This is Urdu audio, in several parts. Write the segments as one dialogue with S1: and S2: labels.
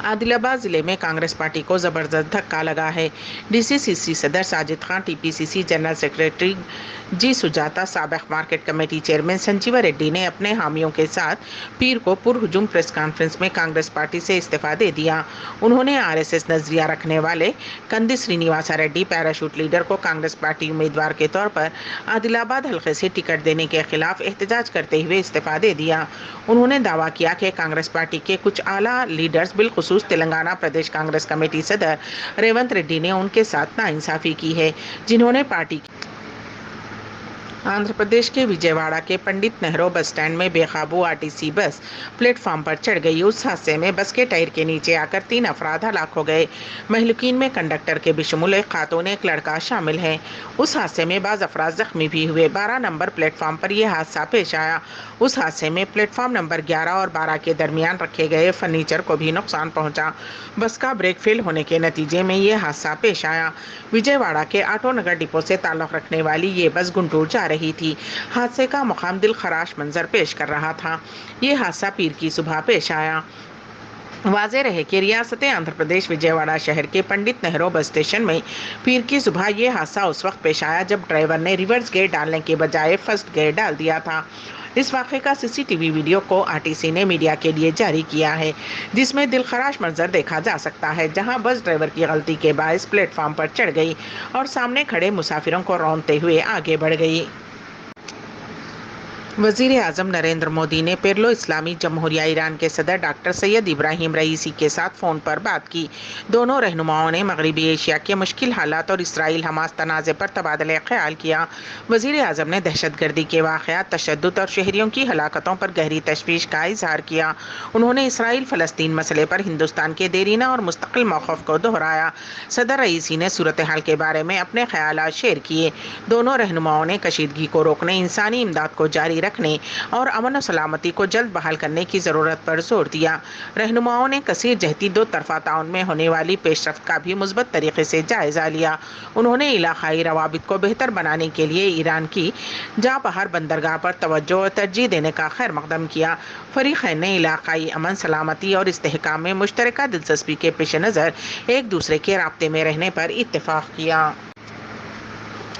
S1: عادل آباد ضلع میں کانگریس پارٹی کو زبردست دھکا لگا ہے۔ DCCC صدر Sajid Khan, TPCC general secretary G Sujatha, سابق market committee chairman Sanjeeva Reddy نے اپنے حامیوں کے ساتھ پیر کو پرہجوم پریس کانفرنس میں کانگریس پارٹی سے استعفیٰ دے دیا۔ انہوں نے RSS نظریہ رکھنے والے کندی سرینیواسا ریڈی پیراشوٹ لیڈر کو کانگریس پارٹی امیدوار کے طور پر عادل آباد حلقے سے ٹکٹ دینے کے خلاف احتجاج کرتے ہوئے استعفیٰ دے دیا۔ انہوں نے دعویٰ کیا کہ کانگریس پارٹی کے کچھ اعلیٰ لیڈرز بالخصوص تلنگانہ پردیش کانگریس کمیٹی صدر ریونت ریڈی نے ان کے ساتھ ناانصافی کی ہے، جنہوں نے پارٹی آندھرا پردیش کے وجے واڑہ کے پنڈت نہرو بس اسٹینڈ میں بے قابو RTC بس پلیٹ فارم پر چڑھ گئی۔ اس حادثے میں بس کے ٹائر کے نیچے آ کر 3 افراد ہلاک ہو گئے۔ مہلوکین میں کنڈکٹر کے بشمول ایک خاتون ایک لڑکا شامل ہیں۔ اس حادثے میں بعض افراد زخمی بھی ہوئے۔ 12 نمبر پلیٹ فارم پر یہ حادثہ پیش آیا۔ اس حادثے میں پلیٹ فارم نمبر 11 اور 12 کے درمیان رکھے گئے فرنیچر کو بھی نقصان پہنچا۔ بس کا بریک فیل ہونے کے نتیجے میں یہ حادثہ پیش آیا۔ وجے واڑہ کے آٹو نگر ڈپو سے تعلق رکھنے والی یہ بس گنٹور جا رہی تھی۔ حادثے کا مقام دل خراش منظر پیش کر رہا تھا۔ یہ حادثہ پیر کی صبح پیش آیا۔ واضح رہے کہ ریاست آندھرا پردیش وجے واڑہ شہر کے پنڈت نہرو بس اسٹیشن میں پیر کی صبح یہ حادثہ اس وقت پیش آیا جب ڈرائیور نے ریورس گیئر ڈالنے کے بجائے فرسٹ گیئر ڈال دیا تھا۔ اس واقعے کا CCTV ویڈیو کو RTC نے میڈیا کے لیے جاری کیا ہے، جس میں دلخراش منظر دیکھا جا سکتا ہے، جہاں بس ڈرائیور کی غلطی کے باعث پلیٹ فارم پر چڑھ گئی اور سامنے کھڑے مسافروں کو رونتے ہوئے آگے بڑھ گئی۔ وزیر اعظم نریندر مودی نے پیرلو اسلامی جمہوریہ ایران کے صدر ڈاکٹر سید ابراہیم رئیسی کے ساتھ فون پر بات کی۔ دونوں رہنماؤں نے مغربی ایشیا کے مشکل حالات اور اسرائیل حماس تنازع پر تبادلہ خیال کیا۔ وزیر اعظم نے دہشت گردی کے واقعات، تشدد اور شہریوں کی ہلاکتوں پر گہری تشویش کا اظہار کیا۔ انہوں نے اسرائیل فلسطین مسئلے پر ہندوستان کے دیرینہ اور مستقل موقف کو دہرایا۔ صدر رئیسی نے صورتحال کے بارے میں اپنے خیالات شیئر کیے۔ دونوں رہنماؤں نے کشیدگی کو روکنے، انسانی امداد کو جاری رکھنے اور امن و سلامتی کو جلد بحال کرنے کی ضرورت پر زور دیا۔ رہنماؤں نے کثیر جہتی دو طرفہ تعاون میں ہونے والی پیش رفت کا بھی مثبت طریقے سے جائزہ لیا۔ انہوں نے علاقائی روابط کو بہتر بنانے کے لیے ایران کی جاں بحر بندرگاہ پر توجہ اور ترجیح دینے کا خیر مقدم کیا۔ فریقین نے علاقائی امن، سلامتی اور استحکام میں مشترکہ دلچسپی کے پیش نظر ایک دوسرے کے رابطے میں رہنے پر اتفاق کیا۔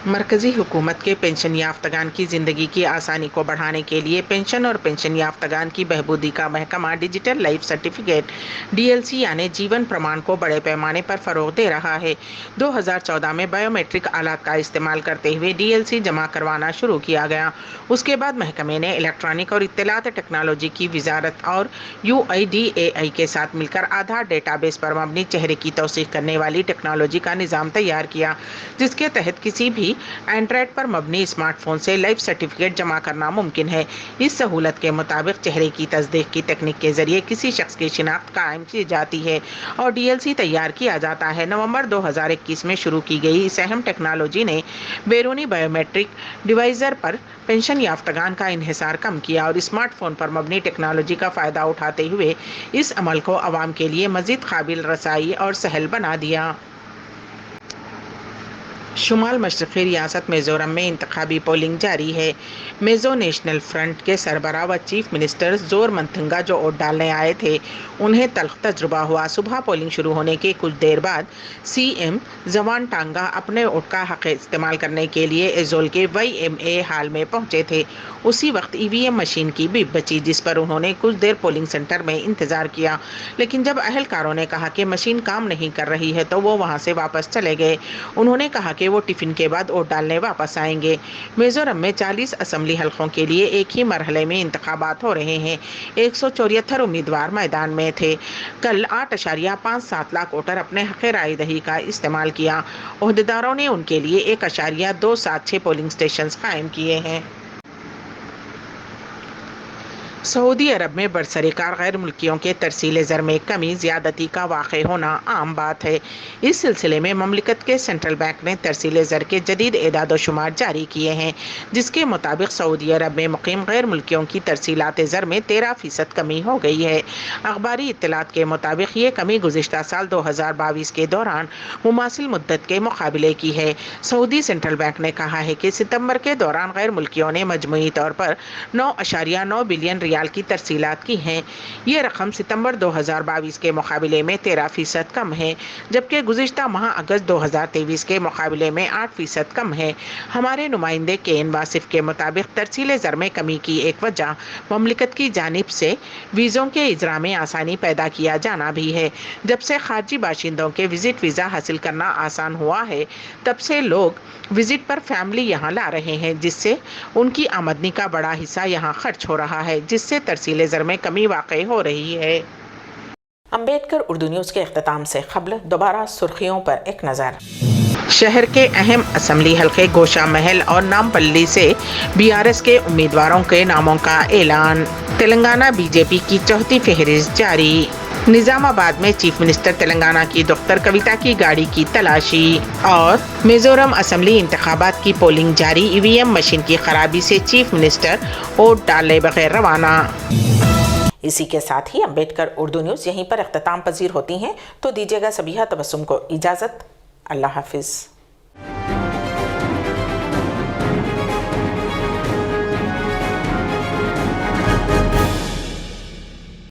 S1: مرکزی حکومت کے پنشن یافتگان کی زندگی کی آسانی کو بڑھانے کے لیے پنشن اور پنشن یافتگان کی بہبودی کا محکمہ ڈیجیٹل لائف سرٹیفکیٹ DLC یعنی جیون پرمان کو بڑے پیمانے پر فروغ دے رہا ہے۔ 2014 میں بائیو میٹرک آلات کا استعمال کرتے ہوئے DLC جمع کروانا شروع کیا گیا۔ اس کے بعد محکمے نے الیکٹرانک اور اطلاعات ٹیکنالوجی کی وزارت اور UIDAI کے ساتھ مل کر آدھار ڈیٹا بیس پر مبنی چہرے کی توثیق کرنے والی ٹیکنالوجی کا نظام تیار کیا، جس کے تحت کسی بھی اینڈرائڈ پر مبنی اسمارٹ فون سے لائف سرٹیفکیٹ جمع کرنا ممکن ہے۔ اس سہولت کے مطابق چہرے کی تصدیق کی تکنیک کے ذریعے کسی شخص کی شناخت قائم کی جاتی ہے اور DLC تیار کیا جاتا ہے۔ نومبر 2021 میں شروع کی گئی اس اہم ٹیکنالوجی نے بیرونی بائیو میٹرک ڈیوائسز پر پنشن یافتگان کا انحصار کم کیا اور اسمارٹ فون پر مبنی ٹیکنالوجی کا فائدہ اٹھاتے ہوئے اس عمل کو عوام کے لیے مزید قابل رسائی اور سہل بنا دیا۔ شمال مشرقی ریاست میزورم میں انتخابی پولنگ جاری ہے۔ میزو نیشنل فرنٹ کے سربراہ و چیف منسٹر زور منتھنگا جو ووٹ ڈالنے آئے تھے، انہیں تلخ تجربہ ہوا۔ صبح پولنگ شروع ہونے کے کچھ دیر بعد CM زوان ٹانگا اپنے ووٹ کا حق استعمال کرنے کے لیے ایزول کے YMA ہال میں پہنچے تھے۔ اسی وقت EVM مشین کی بپ بچی، جس پر انہوں نے کچھ دیر پولنگ سینٹر میں انتظار کیا، لیکن جب اہلکاروں نے کہا کہ مشین کام نہیں کر رہی ہے تو وہ وہاں سے واپس چلے گئے۔ انہوں نے کہا کہ وہ ٹفن کے بعد ووٹ ڈالنے واپس آئیں گے۔ میزورم میں 40 اسمبلی حلقوں کے لیے ایک ہی مرحلے میں انتخابات ہو رہے ہیں۔ 174 امیدوار میدان میں تھے۔ کل 8.57 لاکھ ووٹر اپنے حق رائے دہی کا استعمال کیا۔ عہدیداروں نے ان کے لیے 1.276 پولنگ اسٹیشنز قائم کیے ہیں۔ سعودی عرب میں برسرکار غیر ملکیوں کے ترسیل زر میں کمی زیادتی کا واقع ہونا عام بات ہے۔ اس سلسلے میں مملکت کے سینٹرل بینک نے ترسیل زر کے جدید اعداد و شمار جاری کیے ہیں، جس کے مطابق سعودی عرب میں مقیم غیر ملکیوں کی ترسیلات زر میں 13% کمی ہو گئی ہے۔ اخباری اطلاعات کے مطابق یہ کمی گزشتہ سال 2022 کے دوران مماثل مدت کے مقابلے کی ہے۔ سعودی سینٹرل بینک نے کہا ہے کہ ستمبر کے دوران غیر ملکیوں نے مجموعی طور پر 9.9 بلین ریال ریال کی ترسیلات کی ہیں۔ یہ رقم ستمبر 2022 کے مقابلے میں 13% کم ہے، جبکہ گزشتہ ماہ اگست 2023 کے مقابلے میں 8% کم ہے۔ ہمارے نمائندے کین واصف کے مطابق ترسیل زر میں کمی کی ایک وجہ مملکت کی جانب سے ویزوں کے اجراء میں آسانی پیدا کیا جانا بھی ہے۔ جب سے خارجی باشندوں کے وزٹ ویزا حاصل کرنا آسان ہوا ہے، تب سے لوگ وزٹ پر فیملی یہاں لا رہے ہیں، جس سے ان کی آمدنی کا بڑا حصہ یہاں خرچ ہو رہا ہے، جس سے ترسیل زر میں کمی واقع ہو رہی ہے۔
S2: امبیڈکر اردو نیوز کے اختتام سے قبل دوبارہ سرخیوں پر ایک نظر۔
S1: شہر کے اہم اسمبلی حلقے گوشہ محل اور نامپلی سے BRS کے امیدواروں کے ناموں کا اعلان۔ تلنگانہ BJP کی چوتھی فہرست جاری۔ نظام آباد میں چیف منسٹر تلنگانہ کی ڈاکٹر کویتا کی گاڑی کی تلاشی۔ اور میزورم اسمبلی انتخابات کی پولنگ جاری، EVM مشین کی خرابی سے چیف منسٹر ووٹ ڈالے بغیر روانہ۔
S2: اسی کے ساتھ ہی امبیڈکر اردو نیوز یہیں پر اختتام پذیر ہوتی ہیں، تو دیجیے گا سبیحہ تبسم کو اجازت۔ اللہ حافظ۔